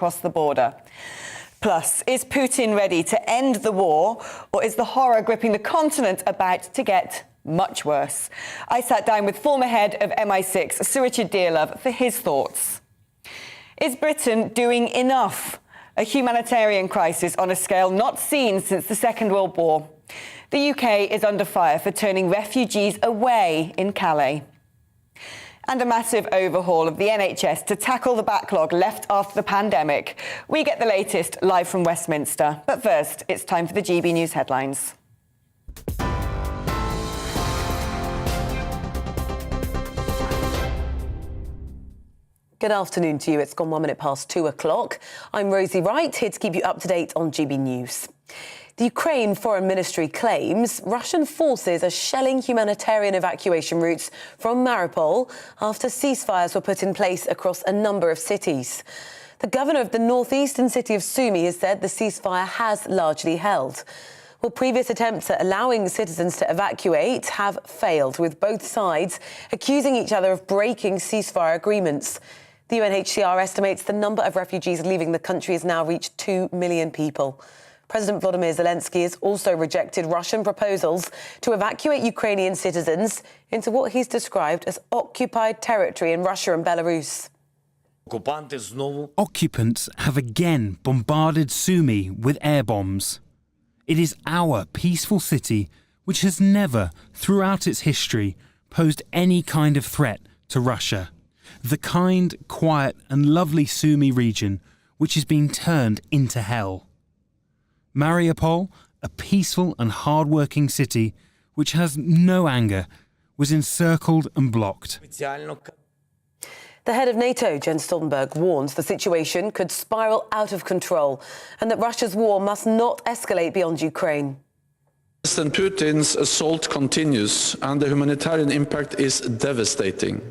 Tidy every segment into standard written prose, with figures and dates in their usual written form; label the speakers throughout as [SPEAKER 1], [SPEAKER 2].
[SPEAKER 1] across the border. Plus, is Putin ready to end the war, or is the horror gripping the continent about to get much worse? I sat down with former head of MI6, Sir Richard Dearlove, for his thoughts. Is Britain doing enough? A humanitarian crisis on a scale not seen since the Second World War. The UK is under fire for turning refugees away in Calais. And a massive overhaul of the NHS to tackle the backlog left after the pandemic. We get the latest live from Westminster. But first, it's time for the GB News headlines.
[SPEAKER 2] Good afternoon to you. It's gone 1 minute past 2 o'clock. I'm Rosie Wright, here to keep you up to date on GB News. The Ukraine Foreign Ministry claims Russian forces are shelling humanitarian evacuation routes from Mariupol after ceasefires were put in place across a number of cities. The governor of the northeastern city of Sumy has said the ceasefire has largely held. Well, previous attempts at allowing citizens to evacuate have failed, with both sides accusing each other of breaking ceasefire agreements. The UNHCR estimates the number of refugees leaving the country has now reached 2 million people. President Volodymyr Zelensky has also rejected Russian proposals to evacuate Ukrainian citizens into what he's described as occupied territory in Russia and Belarus.
[SPEAKER 3] Occupants have again bombarded Sumy with air bombs. It is our peaceful city which has never, throughout its history, posed any kind of threat to Russia. The kind, quiet and lovely Sumy region which is being turned into hell. Mariupol, a peaceful and hard-working city which has no anger, was encircled and blocked.
[SPEAKER 2] The head of NATO, Jens Stoltenberg, warns the situation could spiral out of control and that Russia's war must not escalate beyond Ukraine.
[SPEAKER 4] President Putin's assault continues and the humanitarian impact is devastating.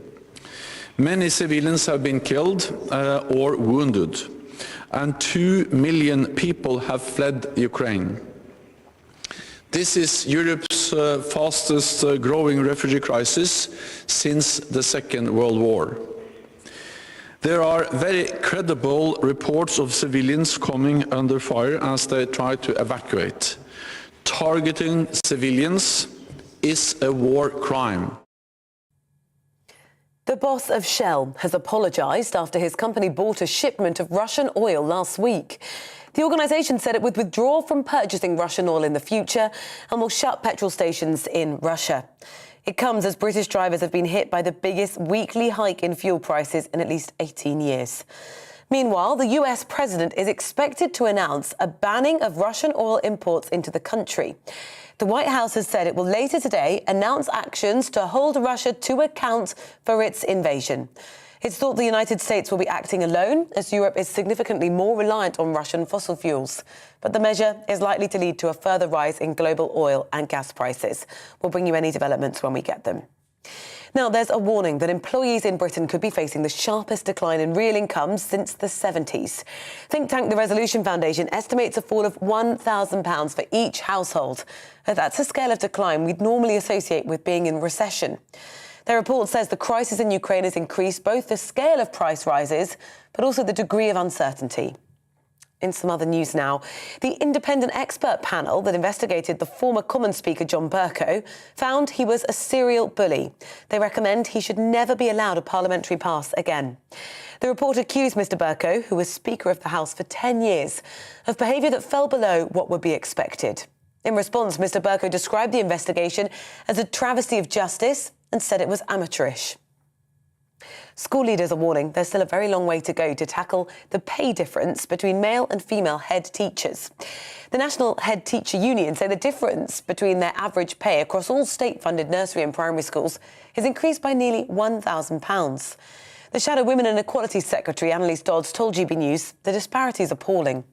[SPEAKER 4] Many civilians have been killed or wounded, and 2 million people have fled Ukraine. This is Europe's fastest growing refugee crisis since the Second World War. There are very credible reports of civilians coming under fire as they try to evacuate. Targeting civilians is a war crime.
[SPEAKER 2] The boss of Shell has apologised after his company bought a shipment of Russian oil last week. The organisation said it would withdraw from purchasing Russian oil in the future and will shut petrol stations in Russia. It comes as British drivers have been hit by the biggest weekly hike in fuel prices in at least 18 years. Meanwhile, the US president is expected to announce a banning of Russian oil imports into the country. The White House has said it will later today announce actions to hold Russia to account for its invasion. It's thought the United States will be acting alone as Europe is significantly more reliant on Russian fossil fuels. But the measure is likely to lead to a further rise in global oil and gas prices. We'll bring you any developments when we get them. Now, there's a warning that employees in Britain could be facing the sharpest decline in real incomes since the 70s. Think tank The Resolution Foundation estimates a fall of £1,000 for each household. That's a scale of decline we'd normally associate with being in recession. Their report says the crisis in Ukraine has increased both the scale of price rises, but also the degree of uncertainty. In some other news now, the independent expert panel that investigated the former Commons Speaker John Bercow found he was a serial bully. They recommend he should never be allowed a parliamentary pass again. The report accused Mr Bercow, who was Speaker of the House for 10 years, of behaviour that fell below what would be expected. In response, Mr Bercow described the investigation as a travesty of justice and said it was amateurish. School leaders are warning there's still a very long way to go to tackle the pay difference between male and female head teachers. The National Head Teacher Union say the difference between their average pay across all state-funded nursery and primary schools has increased by nearly £1,000. The Shadow Women and Equality Secretary, Annalise Dodds, told GB News the disparity is appalling.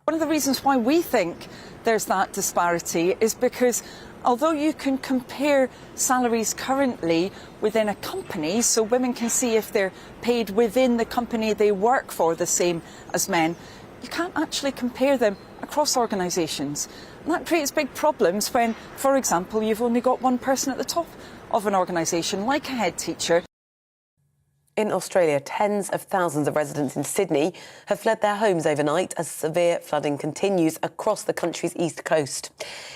[SPEAKER 5] One of the reasons why we think there's that disparity is because although you can compare salaries currently within a company, so women can see if they're paid within the company they work for the same as men, you can't actually compare them across organisations. And that creates big problems when, for example, you've only got one person at the top of an organisation, like a head teacher.
[SPEAKER 2] In Australia, tens of thousands of residents in Sydney have fled their homes overnight as severe flooding continues across the country's east coast.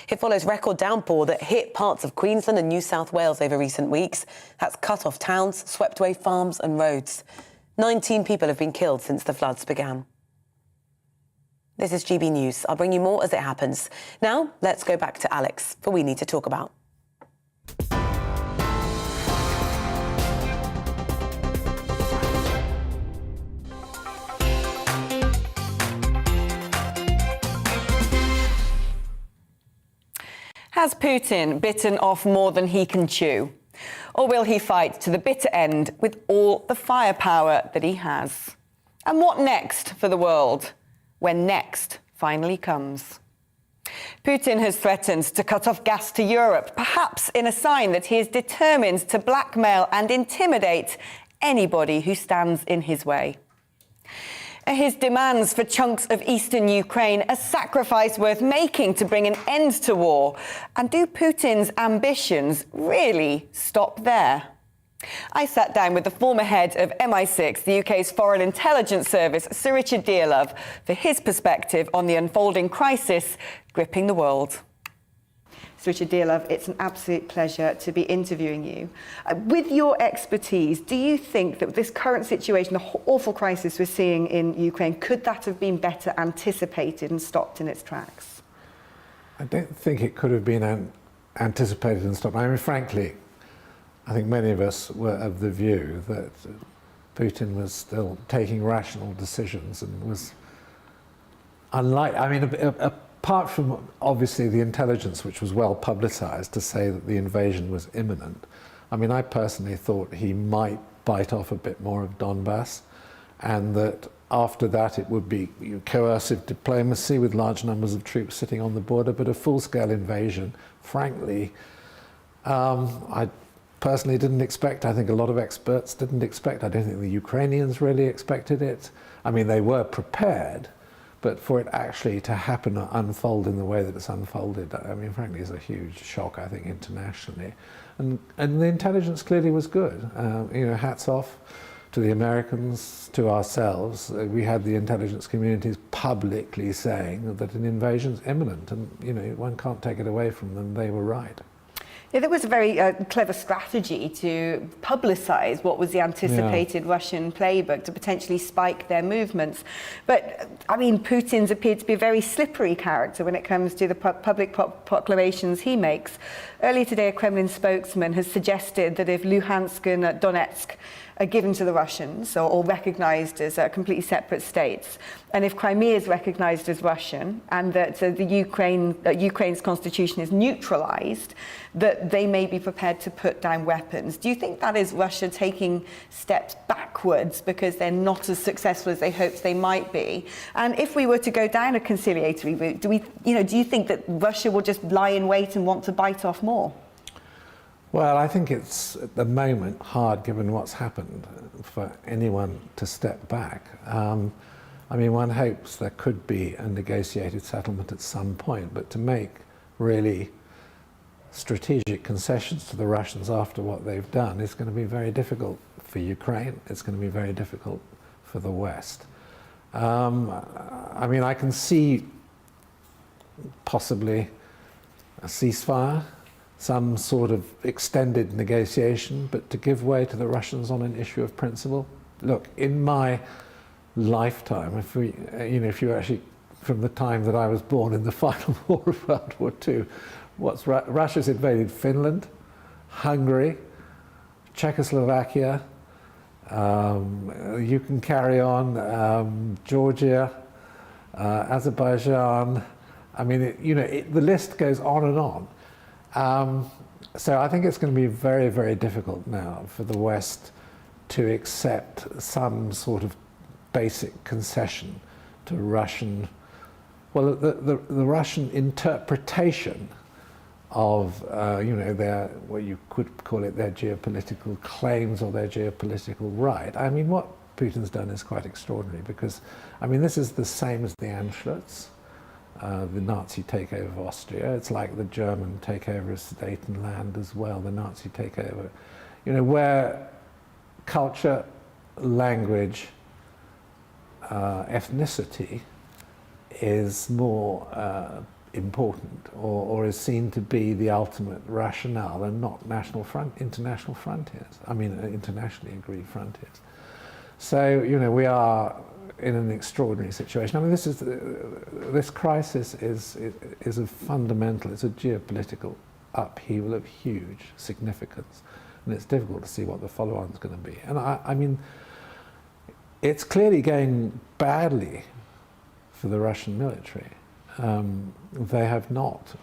[SPEAKER 2] It follows record downpour that hit parts of Queensland and New South Wales over recent weeks. That's cut off towns, swept away farms and roads. 19 people have been killed since the floods began. This is GB News. I'll bring you more as it happens. Now, let's go back to Alex for We Need to Talk About.
[SPEAKER 1] Has Putin bitten off more than he can chew? Or will he fight to the bitter end with all the firepower that he has? And what next for the world, when next finally comes? Putin has threatened to cut off gas to Europe, perhaps in a sign that he is determined to blackmail and intimidate anybody who stands in his way. Are his demands for chunks of eastern Ukraine a sacrifice worth making to bring an end to war? And do Putin's ambitions really stop there? I sat down with the former head of MI6, the UK's Foreign Intelligence Service, Sir Richard Dearlove, for his perspective on the unfolding crisis gripping the world. Sir Richard Dearlove, it's an absolute pleasure to be interviewing you. With your expertise, do you think that this current situation, the awful crisis we're seeing in Ukraine, could that have been better anticipated and stopped in its tracks?
[SPEAKER 6] I don't think it could have been anticipated and stopped. I mean, frankly, I think many of us were of the view that Putin was still taking rational decisions and was unlike, I mean, apart from obviously the intelligence, which was well publicized to say that the invasion was imminent, I mean, I personally thought he might bite off a bit more of Donbass, and that after that it would be coercive diplomacy with large numbers of troops sitting on the border, but a full-scale invasion, frankly, I personally didn't expect. I think a lot of experts didn't expect. I don't think the Ukrainians really expected it. I mean, they were prepared, but for it actually to happen or unfold in the way that it's unfolded, I mean, frankly, is a huge shock, I think, internationally. And the intelligence clearly was good. You know, hats off to the Americans, to ourselves. We had the intelligence communities publicly saying that an invasion's imminent, and, you know, one can't take it away from them. They were right.
[SPEAKER 1] Yeah, there was a very clever strategy to publicise what was the anticipated Russian playbook to potentially spike their movements. But, I mean, Putin's appeared to be a very slippery character when it comes to the public proclamations he makes. Earlier today, a Kremlin spokesman has suggested that if Luhansk and Donetsk are given to the Russians or recognised as completely separate states, and if Crimea is recognised as Russian and that Ukraine's constitution is neutralised, that they may be prepared to put down weapons. Do you think that is Russia taking steps backwards because they're not as successful as they hoped they might be? And if we were to go down a conciliatory route, do you think that Russia will just lie in wait and want to bite off more?
[SPEAKER 6] Well, I think it's, at the moment, hard, given what's happened, for anyone to step back. I mean, one hopes there could be a negotiated settlement at some point, but to make really strategic concessions to the Russians after what they've done is going to be very difficult for Ukraine. It's going to be very difficult for the West. I mean, I can see possibly a ceasefire, some sort of extended negotiation, but to give way to the Russians on an issue of principle. Look, in my lifetime, if you actually, from the time that I was born in the final war of World War II, Russia's invaded Finland, Hungary, Czechoslovakia, you can carry on, Georgia, Azerbaijan. I mean, the list goes on and on. So I think it's going to be very, very difficult now for the West to accept some sort of basic concession to Russian, well, the Russian interpretation of, their, what you could call it, their geopolitical claims or their geopolitical right. I mean, what Putin's done is quite extraordinary because, I mean, this is the same as the Anschluss. The Nazi takeover of Austria. It's like the German takeover of Sudetenland as well, the Nazi takeover. You know, where culture, language, ethnicity is more important or is seen to be the ultimate rationale and not international frontiers. I mean, internationally agreed frontiers. So, you know, we are in an extraordinary situation. I mean, this crisis is a fundamental, it's a geopolitical upheaval of huge significance, and it's difficult to see what the follow-on is going to be. And I mean, it's clearly going badly for the Russian military. They have not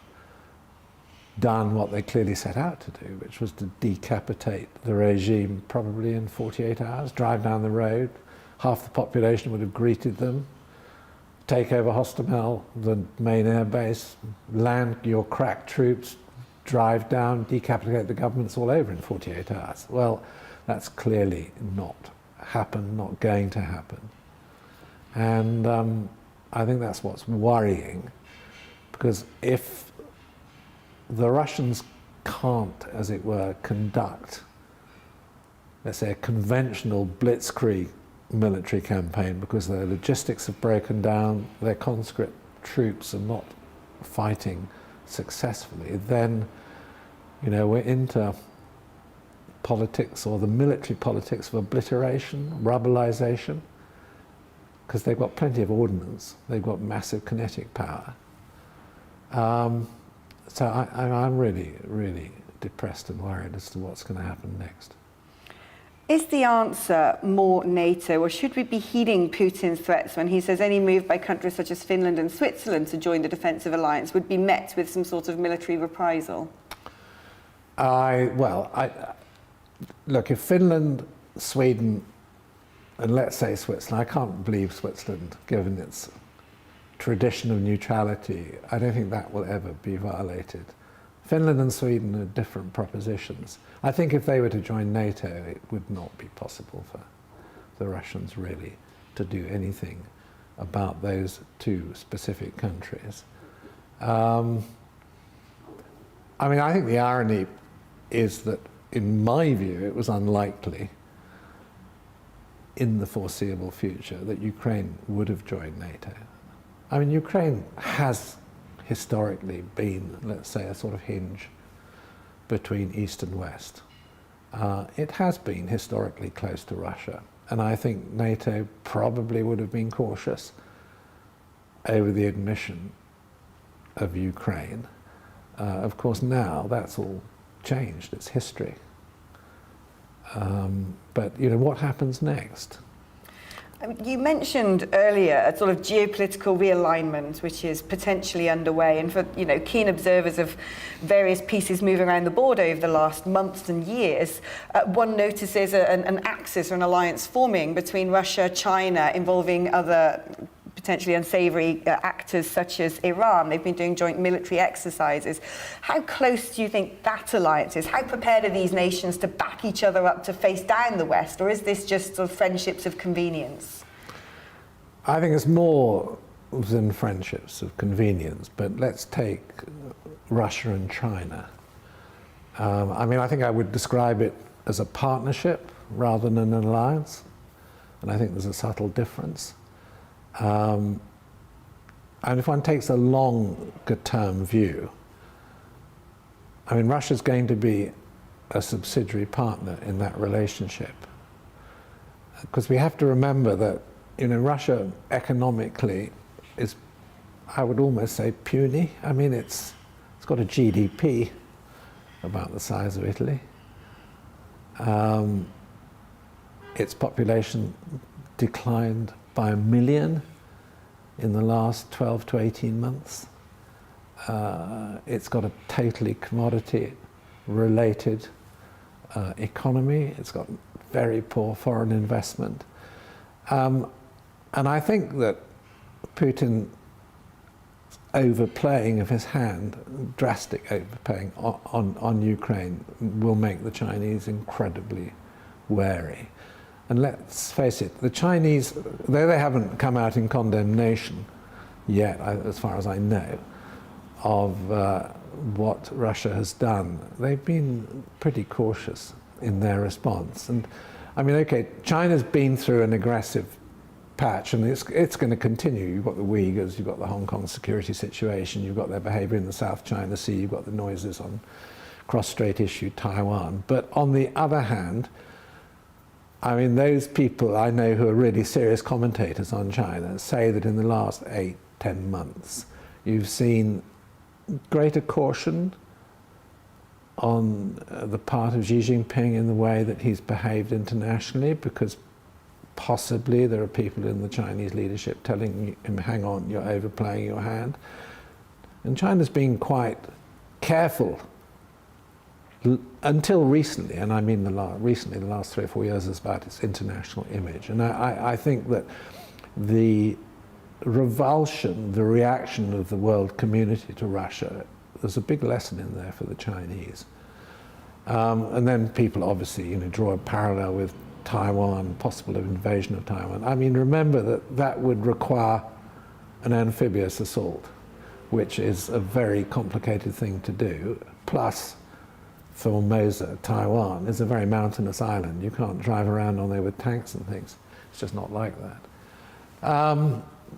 [SPEAKER 6] done what they clearly set out to do, which was to decapitate the regime probably in 48 hours, drive down the road, half the population would have greeted them, take over Hostomel, the main air base, land your crack troops, drive down, decapitate the government, it's all over in 48 hours. Well, that's clearly not happened, not going to happen. And I think that's what's worrying, because if the Russians can't, as it were, conduct, let's say, a conventional blitzkrieg military campaign because their logistics have broken down, their conscript troops are not fighting successfully, then, you know, we're into politics, or the military politics of obliteration, rubberization, because they've got plenty of ordnance, they've got massive kinetic power. So I'm really, really depressed and worried as to what's going to happen next.
[SPEAKER 1] Is the answer more NATO, or should we be heeding Putin's threats when he says any move by countries such as Finland and Switzerland to join the defensive alliance would be met with some sort of military reprisal?
[SPEAKER 6] Look, if Finland, Sweden, and let's say Switzerland, I can't believe Switzerland, given its tradition of neutrality, I don't think that will ever be violated. Finland and Sweden are different propositions. I think if they were to join NATO, it would not be possible for the Russians really to do anything about those two specific countries. I mean, I think the irony is that, in my view, it was unlikely in the foreseeable future that Ukraine would have joined NATO. I mean, Ukraine has historically been, let's say, a sort of hinge between East and West. It has been historically close to Russia, and I think NATO probably would have been cautious over the admission of Ukraine. Of course, now that's all changed, it's history. But, you know, what happens next?
[SPEAKER 1] You mentioned earlier a sort of geopolitical realignment which is potentially underway, and for, you know, keen observers of various pieces moving around the board over the last months and years, one notices an axis or an alliance forming between Russia, China, involving other potentially unsavoury actors such as Iran. They've been doing joint military exercises. How close do you think that alliance is? How prepared are these nations to back each other up to face down the West, or is this just sort of friendships of convenience?
[SPEAKER 6] I think it's more than friendships of convenience, but let's take Russia and China. I mean, I think I would describe it as a partnership rather than an alliance, and I think there's a subtle difference. And if one takes a longer-term view, I mean, Russia's going to be a subsidiary partner in that relationship. Because we have to remember that, you know, Russia economically is, I would almost say, puny. I mean, it's got a GDP about the size of Italy. Its population declined by 1 million in the last 12 to 18 months. It's got a totally commodity-related economy. It's got very poor foreign investment. And I think that Putin's overplaying of his hand, drastic overplaying on Ukraine, will make the Chinese incredibly wary. And let's face it, the Chinese, though they haven't come out in condemnation yet, as far as I know, of what Russia has done, they've been pretty cautious in their response. And I mean, okay, China's been through an aggressive patch, and it's going to continue. You've got the Uyghurs, you've got the Hong Kong security situation, you've got their behaviour in the South China Sea, you've got the noises on cross-strait issue Taiwan. But on the other hand, I mean, those people I know who are really serious commentators on China say that in the last 8-10 months, you've seen greater caution on the part of Xi Jinping in the way that he's behaved internationally, because possibly there are people in the Chinese leadership telling him, hang on, you're overplaying your hand. And China's been quite careful until recently, and I mean recently, the last 3 or 4 years, is about its international image. And I think that the revulsion, the reaction of the world community to Russia, there's a big lesson in there for the Chinese. And then people obviously, draw a parallel with Taiwan, possible invasion of Taiwan. I mean, remember that that would require an amphibious assault, which is a very complicated thing to do. Plus, Formosa, Taiwan, is a very mountainous island. You can't drive around on there with tanks and things. It's just not like that.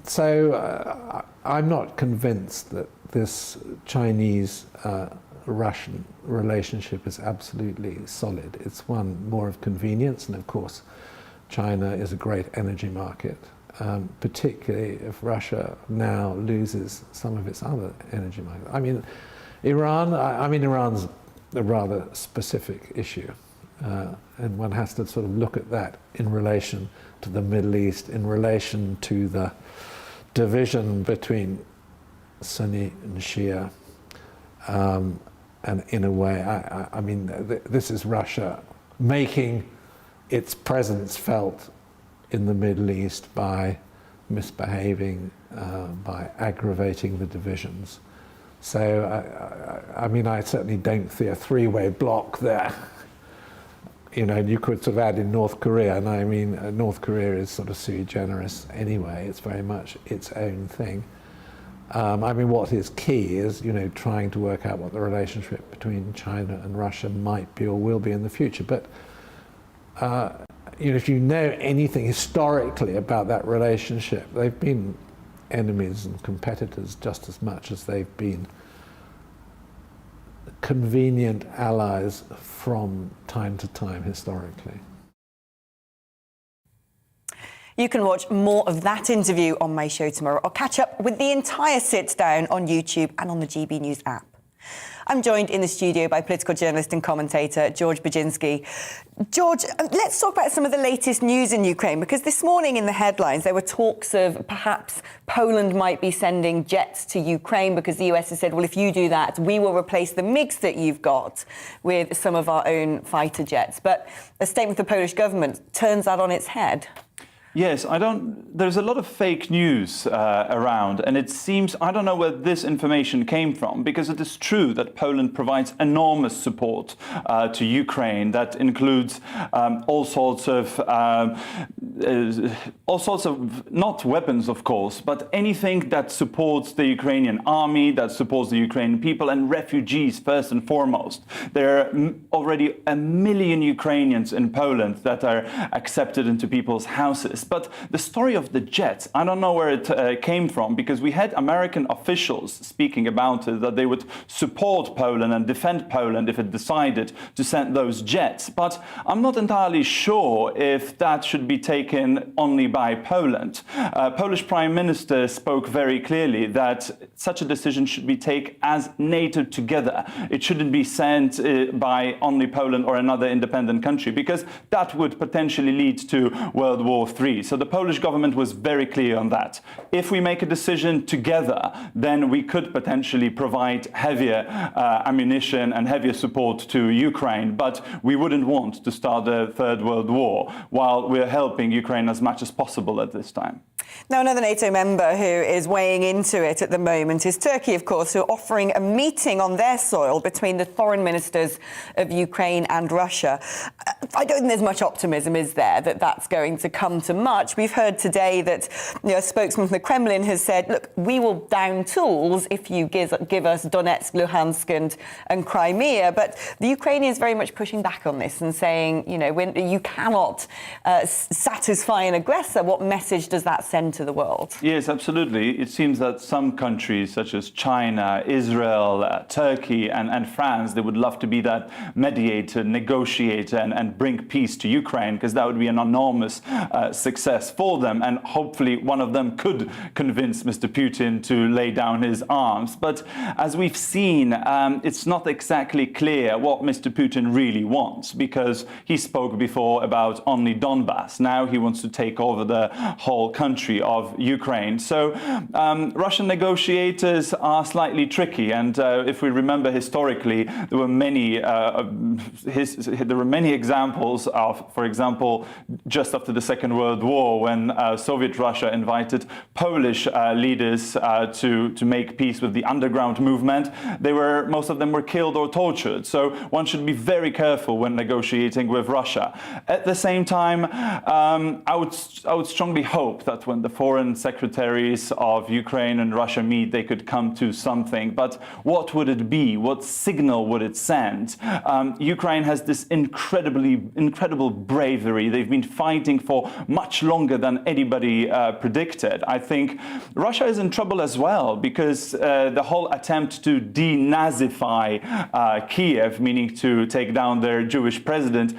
[SPEAKER 6] So I'm not convinced that this Chinese-Russian relationship is absolutely solid. It's one more of convenience, and of course China is a great energy market, particularly if Russia now loses some of its other energy markets. I mean, Iran's a rather specific issue, and one has to sort of look at that in relation to the Middle East, in relation to the division between Sunni and Shia, and in a way, I mean, this is Russia making its presence felt in the Middle East by misbehaving, by aggravating the divisions. So, I mean, I certainly don't see a three-way block there. You could sort of add in North Korea, and I mean, North Korea is sort of sui generis anyway. It's very much its own thing. I mean, what is key is, trying to work out what the relationship between China and Russia might be or will be in the future. But, if you know anything historically about that relationship, they've been enemies and competitors just as much as they've been convenient allies from time to time historically.
[SPEAKER 1] You can watch more of that interview on my show tomorrow, or catch up with the entire sit-down on YouTube and on the GB News app. I'm joined in the studio by political journalist and commentator George Baginski. George, let's talk about some of the latest news in Ukraine, because this morning in the headlines there were talks of perhaps Poland might be sending jets to Ukraine, because the US has said, well, if you do that, we will replace the MiGs that you've got with some of our own fighter jets. But a statement of the Polish government turns that on its head.
[SPEAKER 7] Yes, there's a lot of fake news around, and it seems, I don't know where this information came from, because it is true that Poland provides enormous support to Ukraine. That includes all sorts of, not weapons, of course, but anything that supports the Ukrainian army, that supports the Ukrainian people, and refugees first and foremost. There are already 1 million Ukrainians in Poland that are accepted into people's houses. But the story of the jets, I don't know where it came from, because we had American officials speaking about it, that they would support Poland and defend Poland if it decided to send those jets. But I'm not entirely sure if that should be taken only by Poland. Polish Prime Minister spoke very clearly that such a decision should be taken as NATO together. It shouldn't be sent by only Poland or another independent country, because that would potentially lead to World War III. So the Polish government was very clear on that. If we make a decision together, then we could potentially provide heavier ammunition and heavier support to Ukraine, but we wouldn't want to start a third world war while we're helping Ukraine as much as possible at this time.
[SPEAKER 1] Now, another NATO member who is weighing into it at the moment is Turkey, of course, who are offering a meeting on their soil between the foreign ministers of Ukraine and Russia. I don't think there's much optimism, is there, that that's going to come to much. We've heard today that a spokesman from the Kremlin has said, look, we will down tools if you give us Donetsk, Luhansk and Crimea. But the Ukrainians very much pushing back on this and saying, when you cannot satisfy an aggressor, what message does that send to the world?
[SPEAKER 7] Yes, absolutely. It seems that some countries such as China, Israel, Turkey and France, they would love to be that mediator, negotiator and bring peace to Ukraine, because that would be an enormous success for them. And hopefully one of them could convince Mr. Putin to lay down his arms. But as we've seen, it's not exactly clear what Mr. Putin really wants, because he spoke before about only Donbass. Now he wants to take over the whole country of Ukraine. So Russian negotiators are slightly tricky, and if we remember historically, there were many examples of, for example, just after the Second World War, when Soviet Russia invited Polish leaders to make peace with the underground movement. Most of them were killed or tortured. So one should be very careful when negotiating with Russia. At the same time, I would strongly hope that when the foreign secretaries of Ukraine and Russia meet, they could come to something. But what would it be? What signal would it send? Ukraine has this incredible bravery. They've been fighting for much longer than anybody predicted. I think Russia is in trouble as well, because the whole attempt to denazify Kiev, meaning to take down their Jewish president,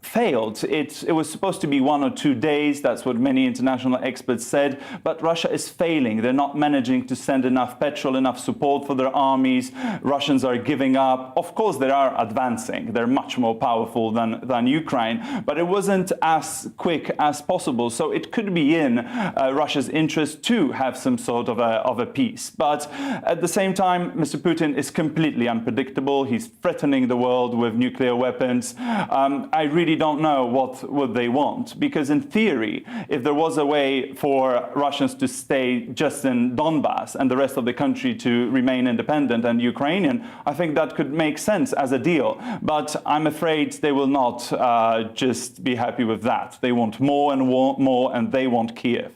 [SPEAKER 7] failed. It was supposed to be 1 or 2 days. That's what many international experts said. But Russia is failing. They're not managing to send enough petrol, enough support for their armies. Russians are giving up. Of course, they are advancing. They're much more powerful than Ukraine. But it wasn't as quick as possible. So it could be in Russia's interest to have some sort of a peace. But at the same time, Mr. Putin is completely unpredictable. He's threatening the world with nuclear weapons. I really don't know what would they want, because in theory, if there was a way for Russians to stay just in Donbass and the rest of the country to remain independent and Ukrainian, I think that could make sense as a deal. But I'm afraid they will not just be happy with that. They want more and more, and they want Kiev.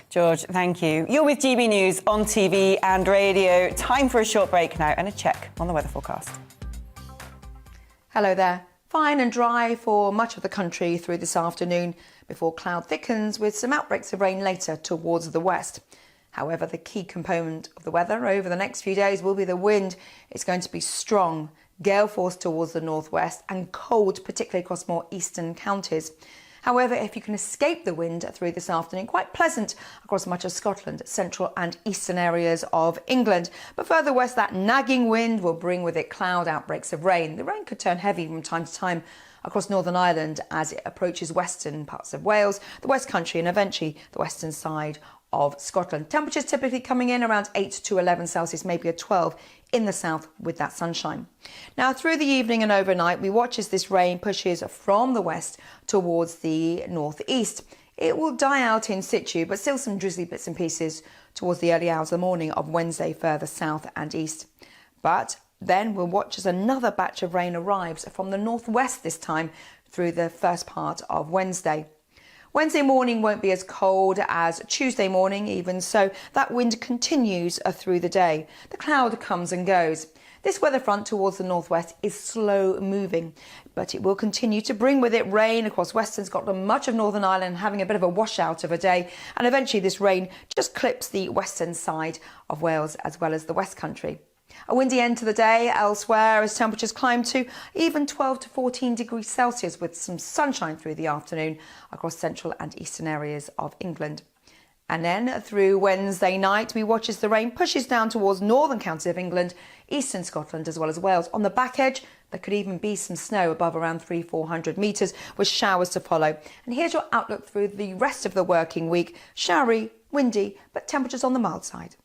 [SPEAKER 1] George, thank you. You're with GB News on TV and radio. Time for a short break now and a check on the weather forecast.
[SPEAKER 8] Hello there. Fine and dry for much of the country through this afternoon before cloud thickens with some outbreaks of rain later towards the west. However, the key component of the weather over the next few days will be the wind. It's going to be strong, gale force towards the northwest and cold, particularly across more eastern counties. However, if you can escape the wind through this afternoon, quite pleasant across much of Scotland, central and eastern areas of England. But further west, that nagging wind will bring with it cloud outbreaks of rain. The rain could turn heavy from time to time across Northern Ireland as it approaches western parts of Wales, the West Country and eventually the western side of Scotland. Temperatures typically coming in around 8 to 11 Celsius, maybe a 12 in the south with that sunshine. Now through the evening and overnight, we watch as this rain pushes from the west towards the northeast. It will die out in situ, but still some drizzly bits and pieces towards the early hours of the morning of Wednesday further south and east. But then we'll watch as another batch of rain arrives from the northwest this time through the first part of Wednesday. Wednesday morning won't be as cold as Tuesday morning, even so that wind continues through the day. The cloud comes and goes. This weather front towards the northwest is slow moving, but it will continue to bring with it rain across western Scotland, much of Northern Ireland having a bit of a washout of a day, and eventually this rain just clips the western side of Wales as well as the West Country. A windy end to the day elsewhere as temperatures climb to even 12 to 14 degrees Celsius with some sunshine through the afternoon across central and eastern areas of England. And then through Wednesday night, we watch as the rain pushes down towards northern counties of England, eastern Scotland as well as Wales. On the back edge, there could even be some snow above around 300-400 metres with showers to follow. And here's your outlook through the rest of the working week. Showery, windy, but temperatures on the mild side.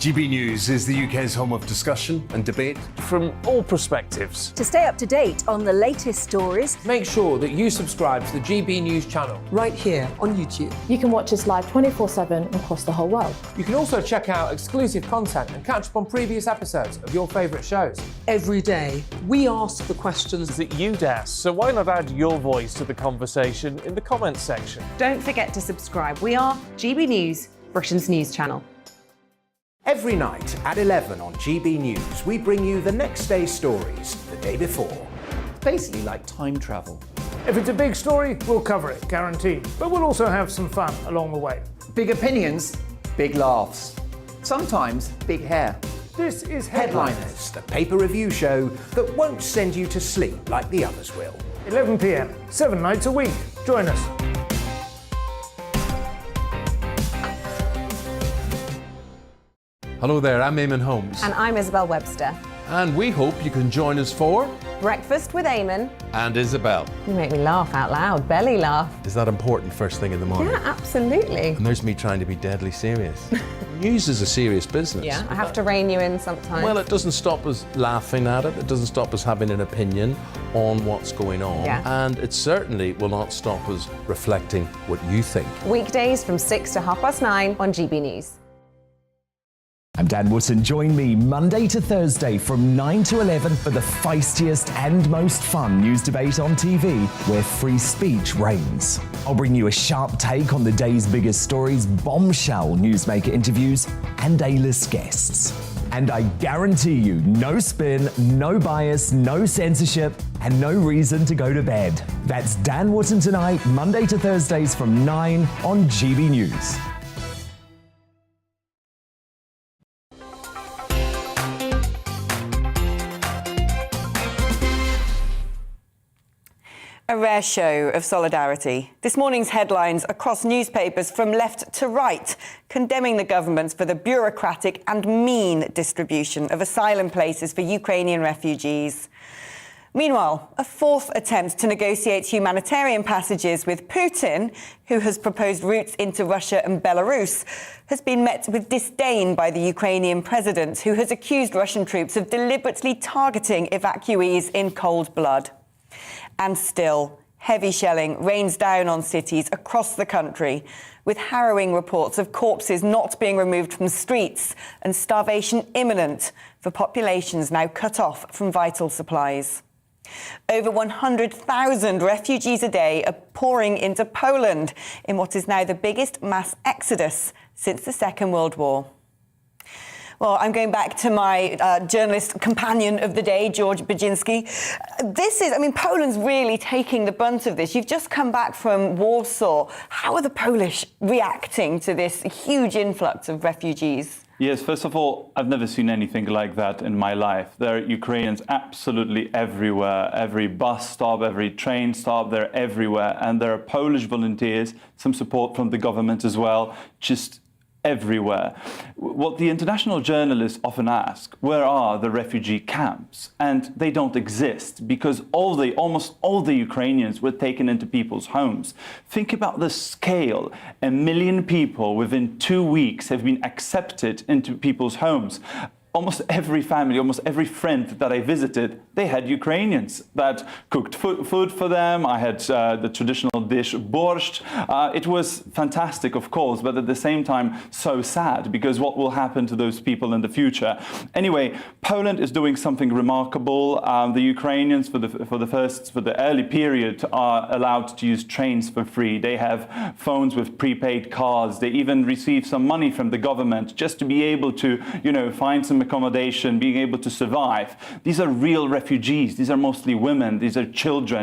[SPEAKER 9] GB News is the UK's home of discussion and debate
[SPEAKER 10] from all perspectives.
[SPEAKER 11] To stay up to date on the latest stories,
[SPEAKER 12] make sure that you subscribe to the GB News channel
[SPEAKER 13] right here on YouTube.
[SPEAKER 14] You can watch us live 24/7 across the whole world.
[SPEAKER 12] You can also check out exclusive content and catch up on previous episodes of your favourite shows.
[SPEAKER 13] Every day, we ask the questions
[SPEAKER 10] that you'd ask, so why not add your voice to the conversation in the comments section?
[SPEAKER 15] Don't forget to subscribe. We are GB News, Britain's news channel.
[SPEAKER 16] Every night at 11 on GB News, we bring you the next day's stories the day before.
[SPEAKER 17] Basically like time travel.
[SPEAKER 18] If it's a big story, we'll cover it, guaranteed. But we'll also have some fun along the way.
[SPEAKER 17] Big opinions, big laughs. Sometimes big hair.
[SPEAKER 18] This is
[SPEAKER 16] Headliners, the paper review show that won't send you to sleep like the others will.
[SPEAKER 18] 11 p.m, 7 nights a week. Join us.
[SPEAKER 9] Hello there, I'm Eamon Holmes.
[SPEAKER 15] And I'm Isabel Webster.
[SPEAKER 9] And we hope you can join us for
[SPEAKER 15] Breakfast with Eamon
[SPEAKER 9] and Isabel.
[SPEAKER 15] You make me laugh out loud, belly laugh.
[SPEAKER 9] Is that important first thing in the morning?
[SPEAKER 15] Yeah, absolutely.
[SPEAKER 9] And there's me trying to be deadly serious. News is a serious business.
[SPEAKER 15] Yeah, I have to rein you in sometimes.
[SPEAKER 9] Well, it doesn't stop us laughing at it. It doesn't stop us having an opinion on what's going on.
[SPEAKER 15] Yeah.
[SPEAKER 9] And it certainly will not stop us reflecting what you think.
[SPEAKER 15] Weekdays from 6 to 9:30 on GB News.
[SPEAKER 19] I'm Dan Wootton. Join me Monday to Thursday from 9 to 11 for the feistiest and most fun news debate on TV, where free speech reigns. I'll bring you a sharp take on the day's biggest stories, bombshell newsmaker interviews, and A-list guests. And I guarantee you, no spin, no bias, no censorship, and no reason to go to bed. That's Dan Wootton Tonight, Monday to Thursdays from 9 on GB News.
[SPEAKER 1] A rare show of solidarity. This morning's headlines across newspapers from left to right, condemning the government for the bureaucratic and mean distribution of asylum places for Ukrainian refugees. Meanwhile, a fourth attempt to negotiate humanitarian passages with Putin, who has proposed routes into Russia and Belarus, has been met with disdain by the Ukrainian president, who has accused Russian troops of deliberately targeting evacuees in cold blood. And still, heavy shelling rains down on cities across the country, with harrowing reports of corpses not being removed from streets and starvation imminent for populations now cut off from vital supplies. Over 100,000 refugees a day are pouring into Poland in what is now the biggest mass exodus since the Second World War. Well, I'm going back to my journalist companion of the day, George Baginski. Poland's really taking the brunt of this. You've just come back from Warsaw. How are the Polish reacting to this huge influx of refugees?
[SPEAKER 7] Yes, first of all, I've never seen anything like that in my life. There are Ukrainians absolutely everywhere. Every bus stop, every train stop, they're everywhere. And there are Polish volunteers, some support from the government as well, just everywhere. What the international journalists often ask, where are the refugee camps? And they don't exist because almost all the Ukrainians were taken into people's homes. Think about the scale. 1 million people within 2 weeks have been accepted into people's homes. Almost every family, almost every friend that I visited, they had Ukrainians that cooked food for them. I had the traditional dish, borscht. It was fantastic, of course, but at the same time, so sad, because what will happen to those people in the future? Anyway, Poland is doing something remarkable. The Ukrainians, for the early period, are allowed to use trains for free. They have phones with prepaid cards. They even receive some money from the government just to be able to, find some accommodation, being able to survive. These are real refugees. These are mostly women. These are children.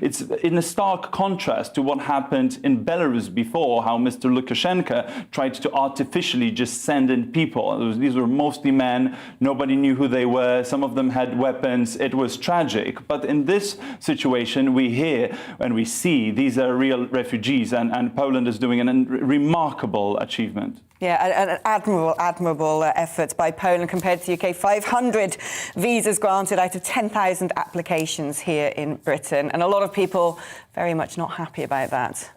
[SPEAKER 7] It's in a stark contrast to what happened in Belarus before, how Mr. Lukashenko tried to artificially just send in people. These were mostly men. Nobody knew who they were. Some of them had weapons. It was tragic. But in this situation, we hear and we see these are real refugees, and Poland is doing a remarkable achievement.
[SPEAKER 1] Yeah, an admirable effort by Poland compared to the UK. 500 visas granted out of 10,000 applications here in Britain. And a lot of people very much not happy about that.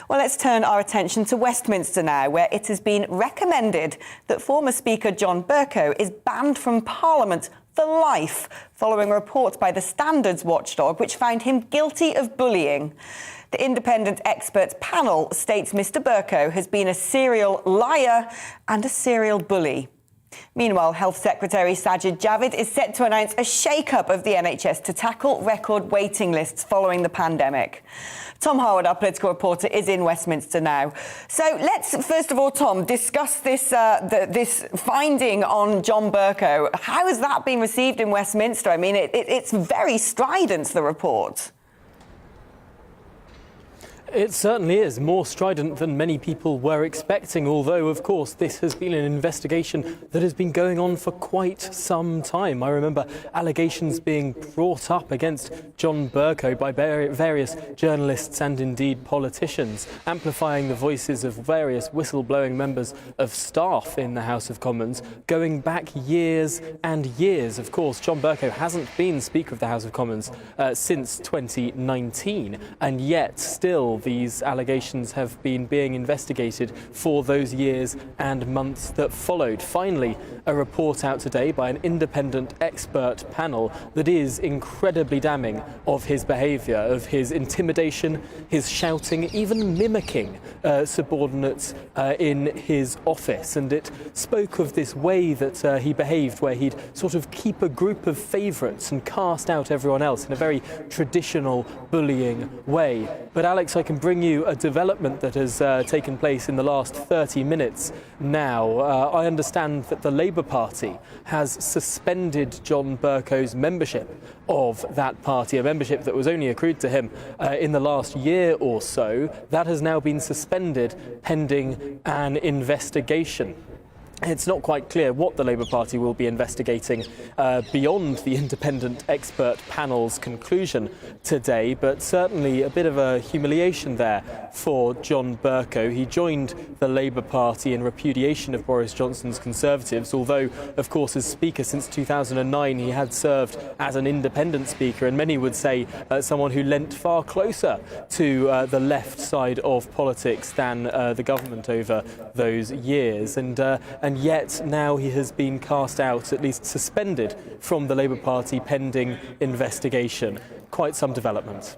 [SPEAKER 1] Well, let's turn our attention to Westminster now, where it has been recommended that former Speaker John Bercow is banned from Parliament for life, following a report by the Standards Watchdog, which found him guilty of bullying. The independent experts panel states Mr. Bercow has been a serial liar and a serial bully. Meanwhile, Health Secretary Sajid Javid is set to announce a shake-up of the NHS to tackle record waiting lists following the pandemic. Tom Harwood, our political reporter, is in Westminster now. So let's, first of all, Tom, discuss this this finding on John Bercow. How has that been received in Westminster? I mean, it's very strident, the report.
[SPEAKER 20] It certainly is more strident than many people were expecting, although, of course, this has been an investigation that has been going on for quite some time. I remember allegations being brought up against John Bercow by various journalists and indeed politicians, amplifying the voices of various whistleblowing members of staff in the House of Commons, going back years and years. Of course, John Bercow hasn't been Speaker of the House of Commons since 2019, and yet still these allegations have been being investigated for those years and months that followed. Finally, a report out today by an independent expert panel that is incredibly damning of his behaviour, of his intimidation, his shouting, even mimicking subordinates in his office. And it spoke of this way that he behaved, where he'd sort of keep a group of favourites and cast out everyone else in a very traditional bullying way. But Alex, I can bring you a development that has taken place in the last 30 minutes now. I understand that the Labour Party has suspended John Bercow's membership of that party, a membership that was only accrued to him in the last year or so. That has now been suspended pending an investigation. It's not quite clear what the Labour Party will be investigating beyond the independent expert panel's conclusion today, but certainly a bit of a humiliation there for John Bercow. He joined the Labour Party in repudiation of Boris Johnson's Conservatives, although, of course, as Speaker since 2009, he had served as an independent Speaker, and many would say someone who leant far closer to the left side of politics than the government over those years. And yet now he has been cast out, at least suspended, from the Labour Party pending investigation. Quite some development.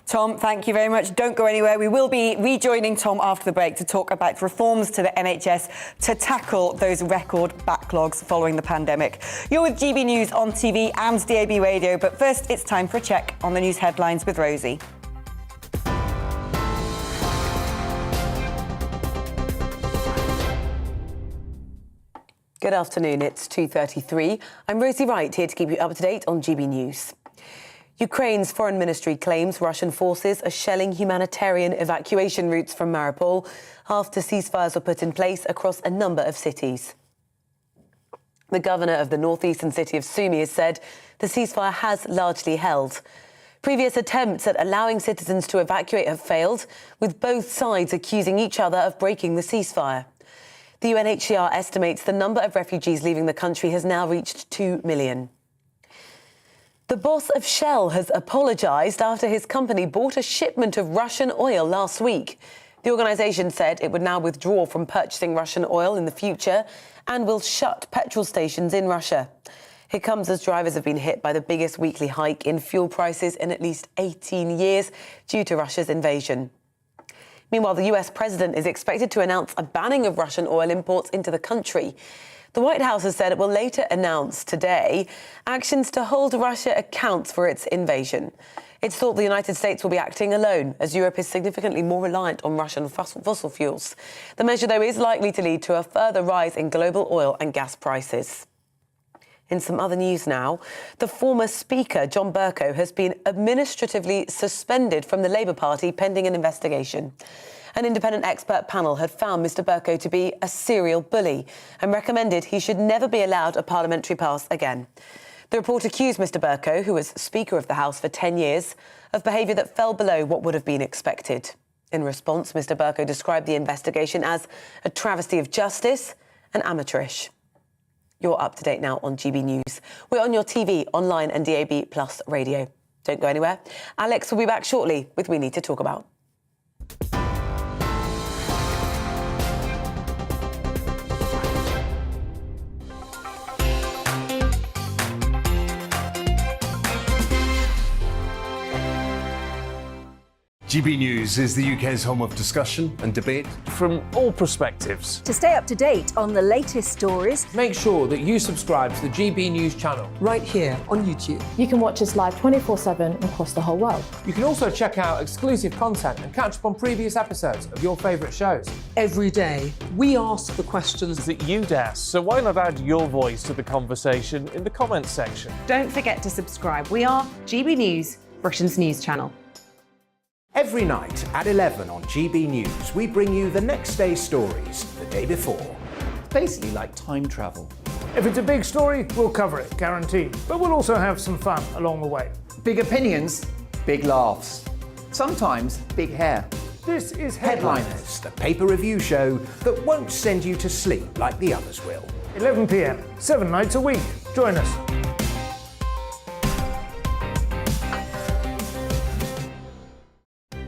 [SPEAKER 1] Tom, thank you very much. Don't go anywhere. We will be rejoining Tom after the break to talk about reforms to the NHS to tackle those record backlogs following the pandemic. You're with GB News on TV and DAB Radio, but first it's time for a check on the news headlines with Rosie.
[SPEAKER 2] Good afternoon, it's 2:33. I'm Rosie Wright, here to keep you up to date on GB News. Ukraine's foreign ministry claims Russian forces are shelling humanitarian evacuation routes from Mariupol after ceasefires were put in place across a number of cities. The governor of the northeastern city of Sumy has said the ceasefire has largely held. Previous attempts at allowing citizens to evacuate have failed, with both sides accusing each other of breaking the ceasefire. The UNHCR estimates the number of refugees leaving the country has now reached 2 million. The boss of Shell has apologised after his company bought a shipment of Russian oil last week. The organisation said it would now withdraw from purchasing Russian oil in the future and will shut petrol stations in Russia. It comes as drivers have been hit by the biggest weekly hike in fuel prices in at least 18 years due to Russia's invasion. Meanwhile, the US president is expected to announce a banning of Russian oil imports into the country. The White House has said it will later announce today actions to hold Russia accountable for its invasion. It's thought the United States will be acting alone, as Europe is significantly more reliant on Russian fossil fuels. The measure, though, is likely to lead to a further rise in global oil and gas prices. In some other news now, the former Speaker, John Bercow, has been administratively suspended from the Labour Party pending an investigation. An independent expert panel had found Mr Bercow to be a serial bully and recommended he should never be allowed a parliamentary pass again. The report accused Mr Bercow, who was Speaker of the House for 10 years, of behaviour that fell below what would have been expected. In response, Mr Bercow described the investigation as a travesty of justice and amateurish. You're up to date now on GB News. We're on your TV, online and DAB Plus radio. Don't go anywhere. Alex will be back shortly with We Need to Talk About.
[SPEAKER 9] GB News is the UK's home of discussion and debate.
[SPEAKER 10] From all perspectives.
[SPEAKER 11] To stay up to date on the latest stories,
[SPEAKER 12] Make sure that you subscribe to the GB News channel.
[SPEAKER 13] Right here on YouTube.
[SPEAKER 14] You can watch us live 24/7 across the whole world.
[SPEAKER 12] You can also check out exclusive content and catch up on previous episodes of your favourite shows.
[SPEAKER 13] Every day, we ask the questions
[SPEAKER 10] That you'd ask, so why not add your voice to the conversation in the comments section?
[SPEAKER 15] Don't forget to subscribe. We are GB News, Britain's news channel.
[SPEAKER 16] Every night at 11 on GB News, we bring you the next day's stories the day before.
[SPEAKER 17] Basically like time travel.
[SPEAKER 18] If it's a big story, we'll cover it, guaranteed. But we'll also have some fun along the way.
[SPEAKER 17] Big opinions, big laughs. Sometimes big hair.
[SPEAKER 18] This is
[SPEAKER 16] Headliners, the paper review show that won't send you to sleep like the others will.
[SPEAKER 18] 11 p.m, 7 nights a week. Join us.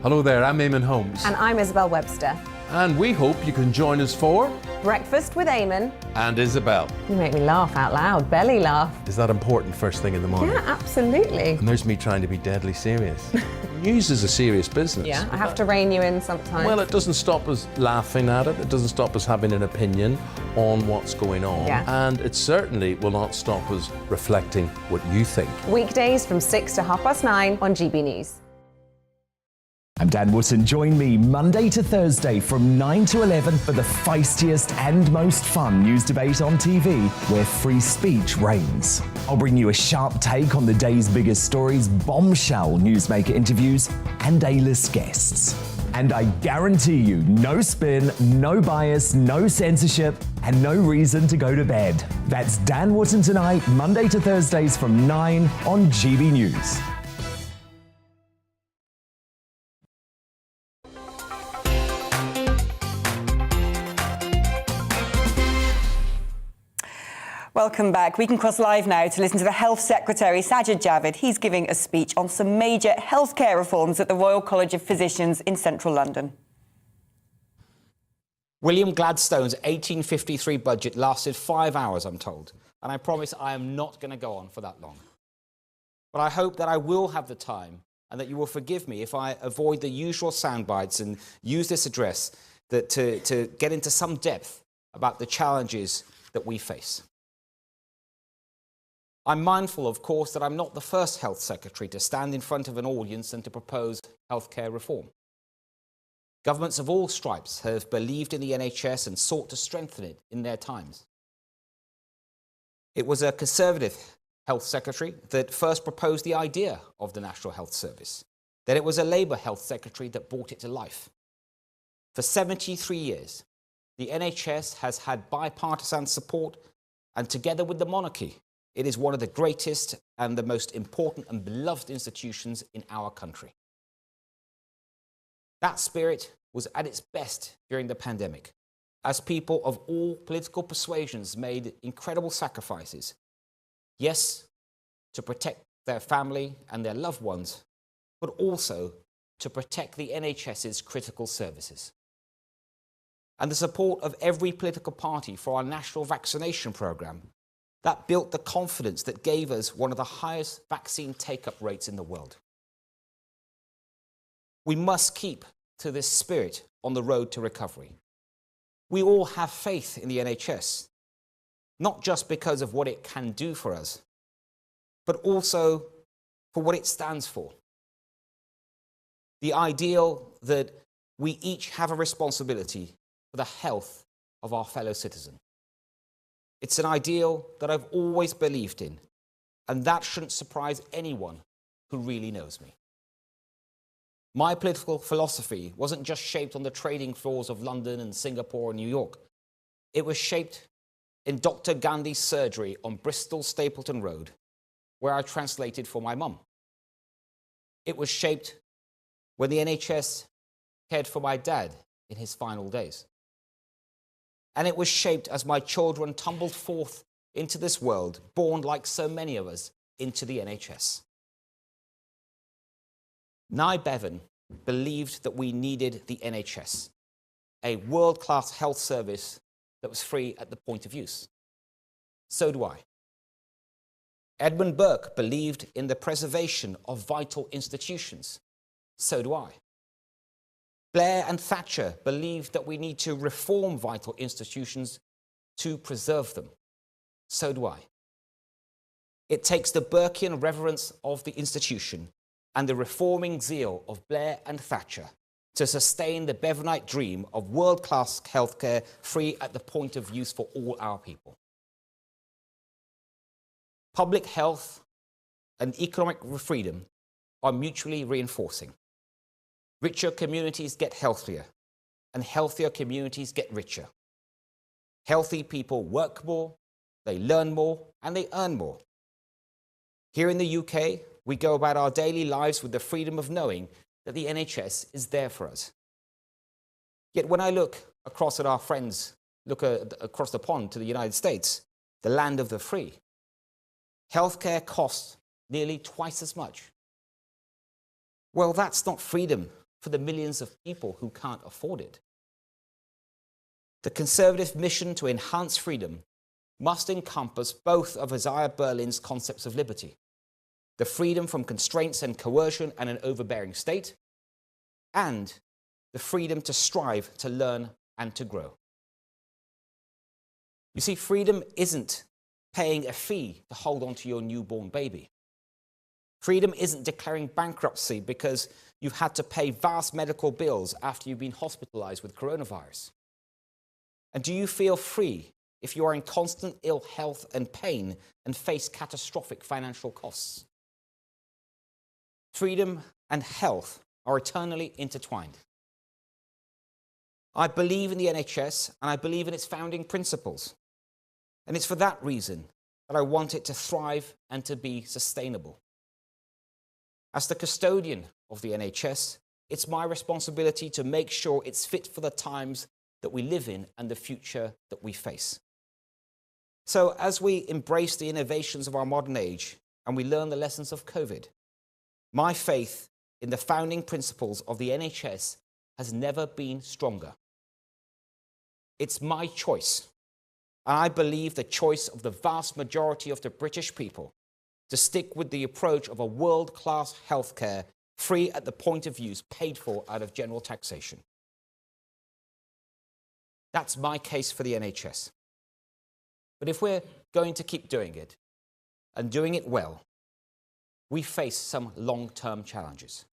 [SPEAKER 9] Hello there, I'm Eamon Holmes.
[SPEAKER 15] And I'm Isabel Webster.
[SPEAKER 9] And we hope you can join us for
[SPEAKER 15] Breakfast with Eamon.
[SPEAKER 9] And Isabel.
[SPEAKER 15] You make me laugh out loud, belly laugh.
[SPEAKER 9] Is that important first thing in the morning?
[SPEAKER 15] Yeah, absolutely.
[SPEAKER 9] And there's me trying to be deadly serious. News is a serious business.
[SPEAKER 15] Yeah, I have to rein you in sometimes.
[SPEAKER 9] Well, it doesn't stop us laughing at it. It doesn't stop us having an opinion on what's going on.
[SPEAKER 15] Yeah.
[SPEAKER 9] And it certainly will not stop us reflecting what you think.
[SPEAKER 15] Weekdays from 6 to 9:30 on GB News.
[SPEAKER 19] I'm Dan Wootton. Join me Monday to Thursday from 9 to 11 for the feistiest and most fun news debate on TV, where free speech reigns. I'll bring you a sharp take on the day's biggest stories, bombshell newsmaker interviews, and A-list guests. And I guarantee you, no spin, no bias, no censorship, and no reason to go to bed. That's Dan Wootton Tonight, Monday to Thursdays from 9 on GB News.
[SPEAKER 1] Welcome back. We can cross live now to listen to the Health Secretary, Sajid Javid. He's giving a speech on some major healthcare reforms at the Royal College of Physicians in central London.
[SPEAKER 21] William Gladstone's 1853 budget lasted 5 hours, I'm told, and I promise I am not going to go on for that long. But I hope that I will have the time and that you will forgive me if I avoid the usual sound bites and use this address to get into some depth about the challenges that we face. I'm mindful, of course, that I'm not the first Health Secretary to stand in front of an audience and to propose healthcare reform. Governments of all stripes have believed in the NHS and sought to strengthen it in their times. It was a Conservative Health Secretary that first proposed the idea of the National Health Service. Then it was a Labour Health Secretary that brought it to life. For 73 years, the NHS has had bipartisan support, and together with the monarchy, it is one of the greatest and the most important and beloved institutions in our country. That spirit was at its best during the pandemic, as people of all political persuasions made incredible sacrifices. Yes, to protect their family and their loved ones, but also to protect the NHS's critical services. And the support of every political party for our national vaccination programme that built the confidence that gave us one of the highest vaccine take-up rates in the world. We must keep to this spirit on the road to recovery. We all have faith in the NHS, not just because of what it can do for us, but also for what it stands for. The ideal that we each have a responsibility for the health of our fellow citizen. It's an ideal that I've always believed in, and that shouldn't surprise anyone who really knows me. My political philosophy wasn't just shaped on the trading floors of London and Singapore and New York. It was shaped in Dr. Gandhi's surgery on Bristol Stapleton Road, where I translated for my mum. It was shaped when the NHS cared for my dad in his final days. And it was shaped as my children tumbled forth into this world, born like so many of us into the NHS. Nye Bevan believed that we needed the NHS, a world-class health service that was free at the point of use. So do I. Edmund Burke believed in the preservation of vital institutions. So do I. Blair and Thatcher believed that we need to reform vital institutions to preserve them. So do I. It takes the Burkean reverence of the institution and the reforming zeal of Blair and Thatcher to sustain the Bevanite dream of world-class healthcare free at the point of use for all our people. Public health and economic freedom are mutually reinforcing. Richer communities get healthier, and healthier communities get richer. Healthy people work more, they learn more, and they earn more. Here in the UK, we go about our daily lives with the freedom of knowing that the NHS is there for us. Yet when I look across at our friends, across the pond to the United States, the land of the free, healthcare costs nearly twice as much. Well, that's not freedom for the millions of people who can't afford it. The Conservative mission to enhance freedom must encompass both of Isaiah Berlin's concepts of liberty: the freedom from constraints and coercion and an overbearing state, and the freedom to strive, to learn, and to grow. You see, freedom isn't paying a fee to hold on to your newborn baby. Freedom isn't declaring bankruptcy because you've had to pay vast medical bills after you've been hospitalized with coronavirus. And do you feel free if you are in constant ill health and pain and face catastrophic financial costs? Freedom and health are eternally intertwined. I believe in the NHS and I believe in its founding principles. And it's for that reason that I want it to thrive and to be sustainable. As the custodian of the NHS, it's my responsibility to make sure it's fit for the times that we live in and the future that we face. So as we embrace the innovations of our modern age and we learn the lessons of COVID, my faith in the founding principles of the NHS has never been stronger. It's my choice, and I believe the choice of the vast majority of the British people, to stick with the approach of a world-class healthcare, free at the point of use, paid for out of general taxation. That's my case for the NHS. But if we're going to keep doing it, and doing it well, we face some long-term challenges.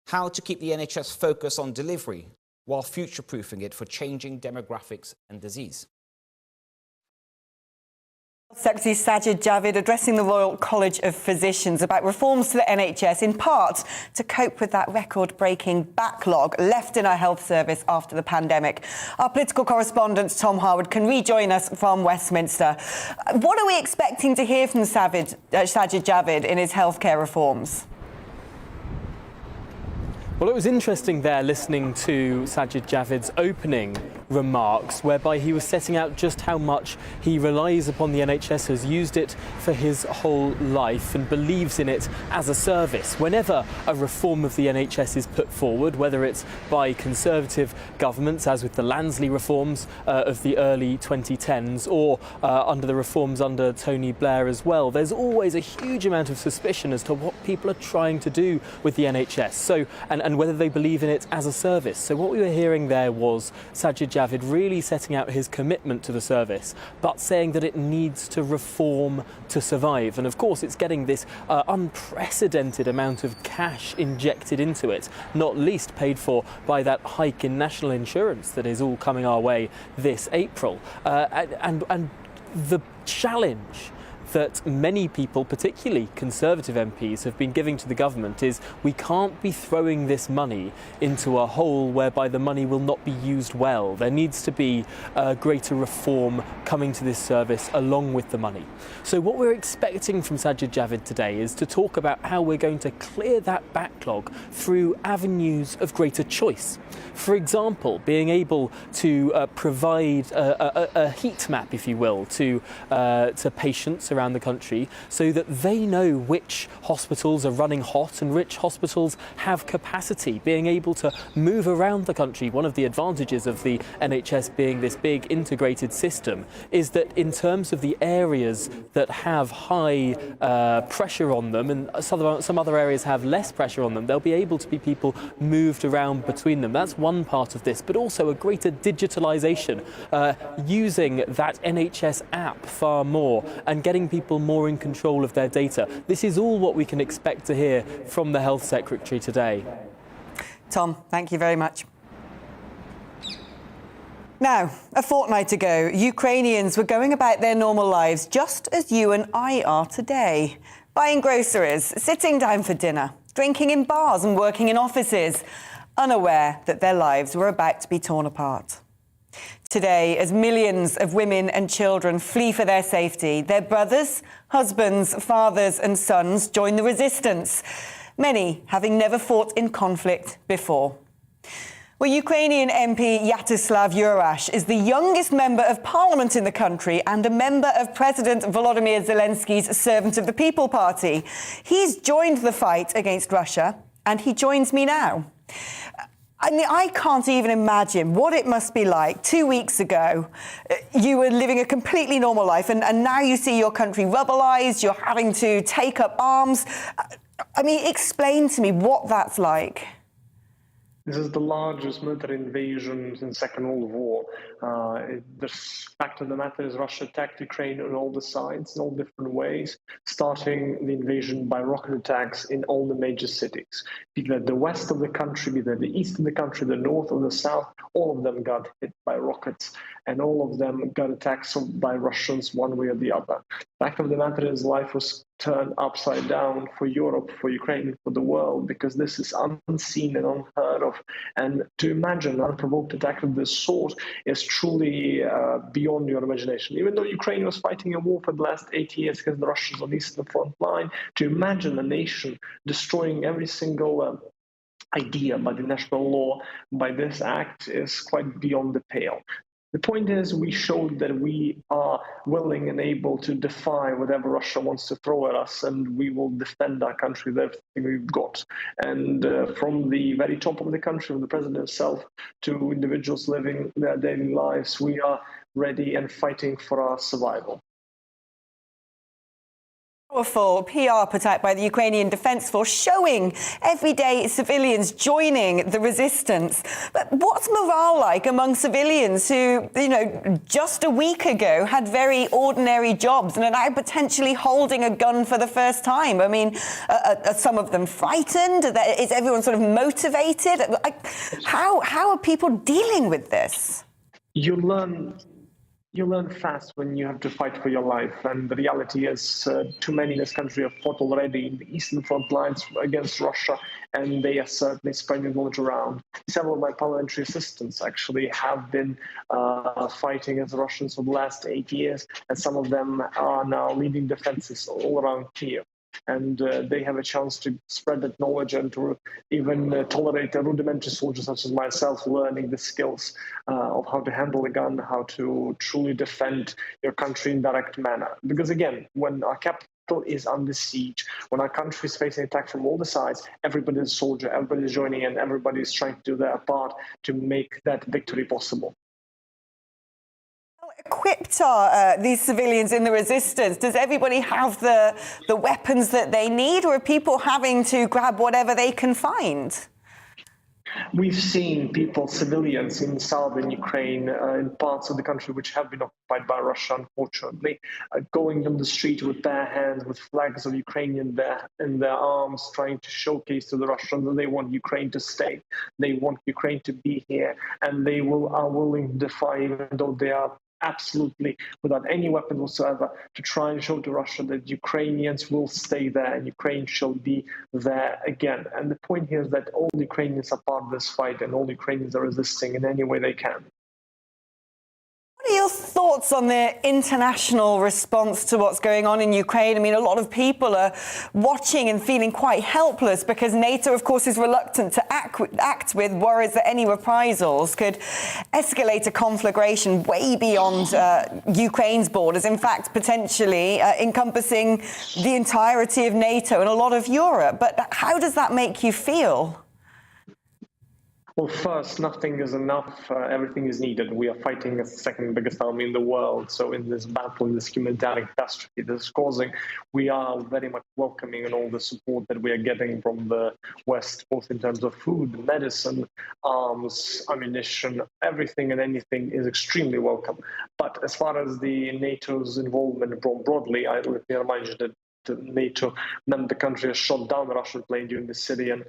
[SPEAKER 21] How to keep the NHS focused on delivery while future-proofing it for changing demographics and disease.
[SPEAKER 1] Secretary Sajid Javid addressing the Royal College of Physicians about reforms to the NHS, in part to cope with that record-breaking backlog left in our health service after the pandemic. Our political correspondent Tom Harwood can rejoin us from Westminster. What are we expecting to hear from Sajid Javid in his healthcare reforms?
[SPEAKER 20] Well, it was interesting there listening to Sajid Javid's opening remarks, whereby he was setting out just how much he relies upon the NHS, has used it for his whole life and believes in it as a service. Whenever a reform of the NHS is put forward, whether it's by Conservative governments, as with the Lansley reforms of the early 2010s, or under the reforms under Tony Blair as well, there's always a huge amount of suspicion as to what people are trying to do with the NHS. So, and whether they believe in it as a service. So what we were hearing there was Sajid Javid really setting out his commitment to the service, but saying that it needs to reform to survive. And of course, it's getting this unprecedented amount of cash injected into it, not least paid for by that hike in national insurance that is all coming our way this April. And the challenge that many people, particularly Conservative MPs, have been giving to the government is we can't be throwing this money into a hole whereby the money will not be used well. There needs to be greater reform coming to this service along with the money. So what we're expecting from Sajid Javid today is to talk about how we're going to clear that backlog through avenues of greater choice. For example, being able to provide a heat map, if you will, to patients around the country so that they know which hospitals are running hot and which hospitals have capacity, being able to move around the country. One of the advantages of the NHS being this big integrated system is that in terms of the areas that have high pressure on them and some other areas have less pressure on them, there'll be able to be people moved around between them. That's one part of this, but also a greater digitalisation, using that NHS app far more and getting people more in control of their data. This is all what we can expect to hear from the Health Secretary today.
[SPEAKER 1] Tom, thank you very much. Now, a fortnight ago, Ukrainians were going about their normal lives just as you and I are today. Buying groceries, sitting down for dinner, drinking in bars and working in offices, unaware that their lives were about to be torn apart. Today, as millions of women and children flee for their safety, their brothers, husbands, fathers and sons join the resistance, many having never fought in conflict before. Well, Ukrainian MP Yaroslav Yurash is the youngest member of parliament in the country and a member of President Volodymyr Zelensky's Servant of the People Party. He's joined the fight against Russia, and he joins me now. I mean, I can't even imagine what it must be like. 2 weeks ago, you were living a completely normal life, and now you see your country rubbelised, you're having to take up arms. I mean, explain to me what that's like.
[SPEAKER 3] This is the largest military invasion since the Second World War. The fact of the matter is Russia attacked Ukraine on all the sides, in all different ways, starting the invasion by rocket attacks in all the major cities. Be that the west of the country, be that the east of the country, the north or the south, all of them got hit by rockets, and all of them got attacked by Russians one way or the other. The fact of the matter is life was turned upside down for Europe, for Ukraine, for the world, because this is unseen and unheard of. And to imagine an unprovoked attack of this sort is truly beyond your imagination. Even though Ukraine was fighting a war for the last 8 years against the Russians on the eastern front line, to imagine a nation destroying every single idea by the national law by this act is quite beyond the pale. The point is, we showed that we are willing and able to defy whatever Russia wants to throw at us, and we will defend our country with everything we've got. And from the very top of the country, from the president himself to individuals living their daily lives, we are ready and fighting for our survival.
[SPEAKER 1] Powerful PR put out by the Ukrainian Defence Force showing everyday civilians joining the resistance. But what's morale like among civilians who, just a week ago had very ordinary jobs and are now potentially holding a gun for the first time? I mean, are some of them frightened? Is everyone sort of motivated? How are people dealing with this?
[SPEAKER 3] You learn fast when you have to fight for your life, and the reality is too many in this country have fought already in the eastern front lines against Russia, and they are certainly spreading knowledge around. Several of my parliamentary assistants actually have been fighting against the Russians for the last 8 years, and some of them are now leading defenses all around Kiev. And they have a chance to spread that knowledge and to even tolerate a rudimentary soldier such as myself, learning the skills of how to handle a gun, how to truly defend your country in direct manner. Because again, when our capital is under siege, when our country is facing attack from all the sides, everybody is a soldier, everybody is joining in, everybody is trying to do their part to make that victory possible.
[SPEAKER 1] Equipped are these civilians in the resistance? Does everybody have the weapons that they need, or are people having to grab whatever they can find?
[SPEAKER 3] We've seen people, civilians in southern Ukraine, in parts of the country which have been occupied by Russia, unfortunately, going on the street with bare hands, with flags of Ukraine in their arms, trying to showcase to the Russians that they want Ukraine to stay. They want Ukraine to be here, and they are willing to defy, even though they are absolutely without any weapon whatsoever, to try and show to Russia that Ukrainians will stay there and Ukraine shall be there again. And the point here is that all Ukrainians are part of this fight, and all Ukrainians are resisting in any way they can.
[SPEAKER 1] What are your thoughts thoughts on the international response to what's going on in Ukraine? I mean, a lot of people are watching and feeling quite helpless because NATO, of course, is reluctant to act with worries that any reprisals could escalate a conflagration way beyond Ukraine's borders, in fact, potentially encompassing the entirety of NATO and a lot of Europe. But how does that make you feel?
[SPEAKER 3] Well, first, nothing is enough. Everything is needed. We are fighting as the second biggest army in the world. So in this battle, in this humanitarian catastrophe this is causing, we are very much welcoming and all the support that we are getting from the West, both in terms of food, medicine, arms, ammunition, everything and anything is extremely welcome. But as far as the NATO's involvement broadly, let me remind you that NATO member country has shot down a Russian plane during the Syrian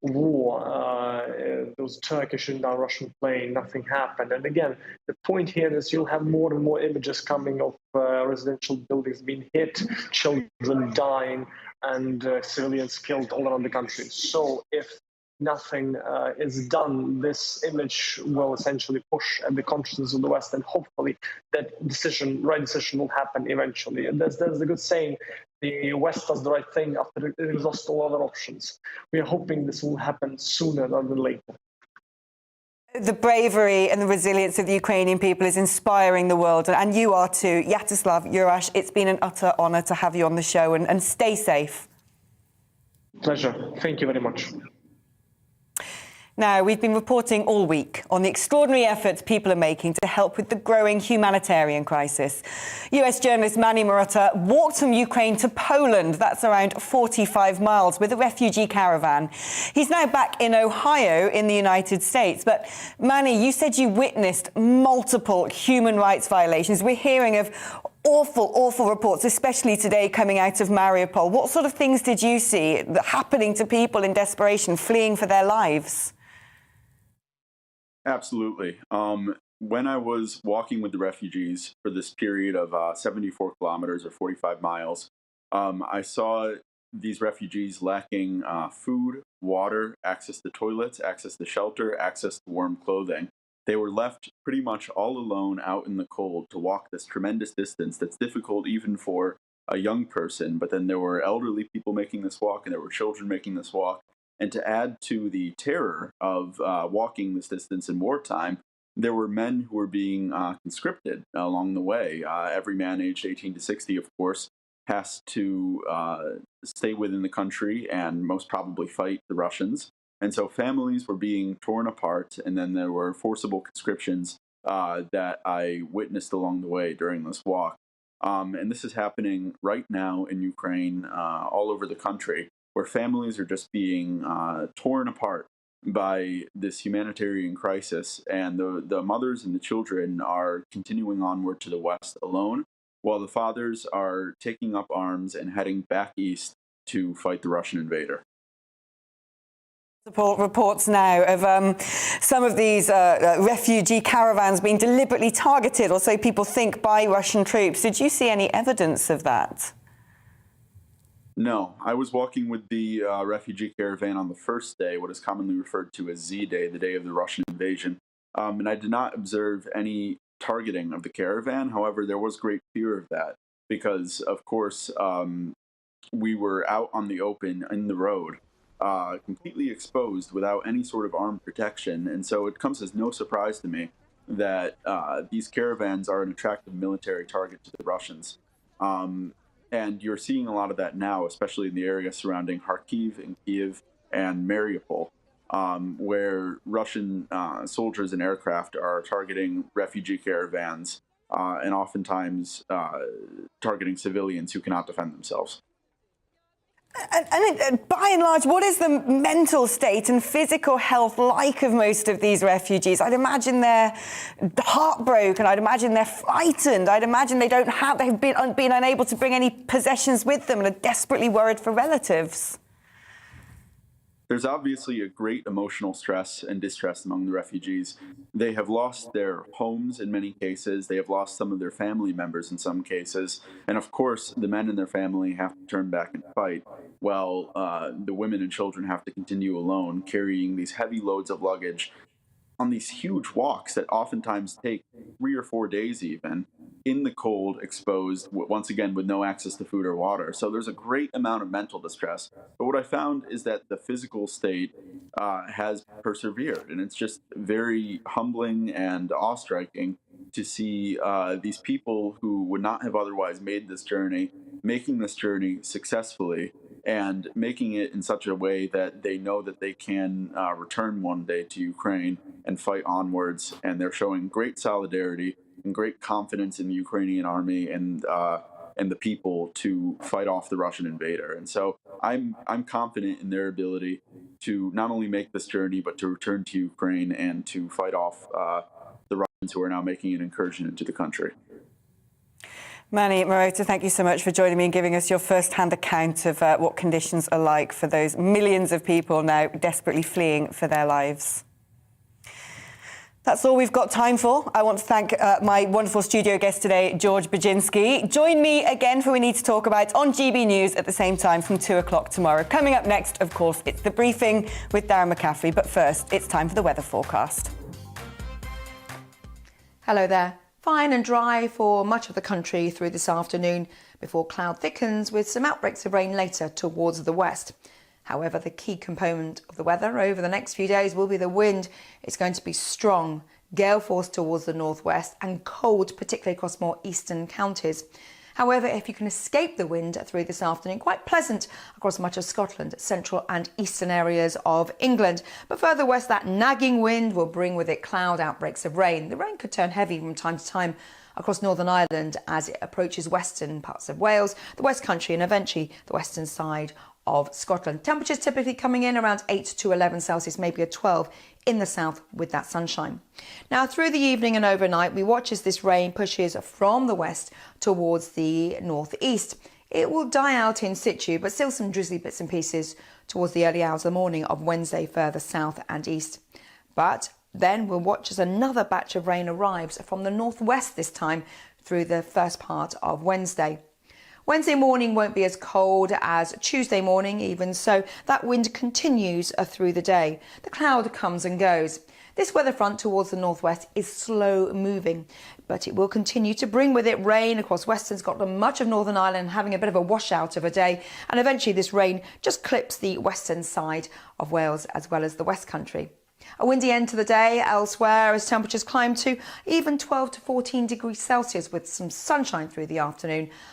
[SPEAKER 3] war. There was Turkey shooting down a Russian plane, nothing happened. And again, the point here is you'll have more and more images coming of residential buildings being hit, children dying, and civilians killed all around the country. So if nothing is done, this image will essentially push at the consciousness of the West, and hopefully that right decision will happen eventually. And there's the good saying, the West does the right thing after it exhausts all other options. We are hoping this will happen sooner rather than later.
[SPEAKER 1] The bravery and the resilience of the Ukrainian people is inspiring the world, and you are too. Yaroslav Jurash, it's been an utter honour to have you on the show, and stay safe.
[SPEAKER 3] Pleasure. Thank you very much.
[SPEAKER 1] Now, we've been reporting all week on the extraordinary efforts people are making to help with the growing humanitarian crisis. US journalist Manny Marotta walked from Ukraine to Poland, that's around 45 miles, with a refugee caravan. He's now back in Ohio in the United States. But Manny, you said you witnessed multiple human rights violations. We're hearing of awful reports, especially today coming out of Mariupol. What sort of things did you see happening to people in desperation, fleeing for their lives?
[SPEAKER 4] Absolutely. When I was walking with the refugees for this period of 74 kilometers or 45 miles, I saw these refugees lacking food, water, access to toilets, access to shelter, access to warm clothing. They were left pretty much all alone out in the cold to walk this tremendous distance that's difficult even for a young person. But then there were elderly people making this walk, and there were children making this walk. And to add to the terror of walking this distance in wartime, there were men who were being conscripted along the way. Every man aged 18 to 60, of course, has to stay within the country and most probably fight the Russians. And so families were being torn apart, and then there were forcible conscriptions that I witnessed along the way during this walk. And this is happening right now in Ukraine, all over the country, where families are just being torn apart by this humanitarian crisis, and the mothers and the children are continuing onward to the West alone, while the fathers are taking up arms and heading back east to fight the Russian invader.
[SPEAKER 1] Reports now of some of these refugee caravans being deliberately targeted, or so people think, by Russian troops. Did you see any evidence of that?
[SPEAKER 4] No, I was walking with the refugee caravan on the first day, what is commonly referred to as Z-Day, the day of the Russian invasion, and I did not observe any targeting of the caravan. However, there was great fear of that because, of course, we were out on the open in the road, completely exposed without any sort of armed protection, and so it comes as no surprise to me that these caravans are an attractive military target to the Russians. And you're seeing a lot of that now, especially in the area surrounding Kharkiv and Kiev and Mariupol, where Russian soldiers and aircraft are targeting refugee caravans and oftentimes targeting civilians who cannot defend themselves.
[SPEAKER 1] And by and large, what is the mental state and physical health like of most of these refugees? I'd imagine they're heartbroken. I'd imagine they're frightened. I'd imagine they've been unable to bring any possessions with them and are desperately worried for relatives.
[SPEAKER 4] There's obviously a great emotional stress and distress among the refugees. They have lost their homes in many cases. They have lost some of their family members in some cases. And of course, the men in their family have to turn back and fight, while the women and children have to continue alone, carrying these heavy loads of luggage on these huge walks that oftentimes take 3 or 4 days even, in the cold, exposed, once again, with no access to food or water. So there's a great amount of mental distress. But what I found is that the physical state has persevered. And it's just very humbling and awe-striking to see these people who would not have otherwise made this journey, making this journey successfully, and making it in such a way that they know that they can return one day to Ukraine and fight onwards. And they're showing great solidarity and great confidence in the Ukrainian army and the people to fight off the Russian invader. And so I'm confident in their ability to not only make this journey, but to return to Ukraine and to fight off the Russians who are now making an incursion into the country.
[SPEAKER 1] Manny Marotta, thank you so much for joining me and giving us your first-hand account of what conditions are like for those millions of people now desperately fleeing for their lives. That's all we've got time for. I want to thank my wonderful studio guest today, George Baginski. Join me again for We Need to Talk About on GB News at the same time from 2 o'clock tomorrow. Coming up next, of course, it's The Briefing with Darren McCaffrey. But first, it's time for the weather forecast.
[SPEAKER 8] Hello there. Fine and dry for much of the country through this afternoon before cloud thickens with some outbreaks of rain later towards the west. However, the key component of the weather over the next few days will be the wind. It's going to be strong, gale force towards the northwest and cold, particularly across more eastern counties. However, if you can escape the wind through this afternoon, quite pleasant across much of Scotland, central and eastern areas of England. But further west, that nagging wind will bring with it cloud outbreaks of rain. The rain could turn heavy from time to time across Northern Ireland as it approaches western parts of Wales, the West Country and eventually the western side of Scotland. Temperatures typically coming in around 8 to 11 Celsius, maybe a 12 in the south with that sunshine. Now through the evening and overnight, we watch as this rain pushes from the west towards the northeast. It will die out in situ, but still some drizzly bits and pieces towards the early hours of the morning of Wednesday further south and east. But then we'll watch as another batch of rain arrives from the northwest this time through the first part of Wednesday. Wednesday morning won't be as cold as Tuesday morning, even so that wind continues through the day. The cloud comes and goes. This weather front towards the northwest is slow moving, but it will continue to bring with it rain across western Scotland, much of Northern Ireland having a bit of a washout of a day, and eventually this rain just clips the western side of Wales as well as the West Country. A windy end to the day elsewhere as temperatures climb to even 12 to 14 degrees Celsius with some sunshine through the afternoon.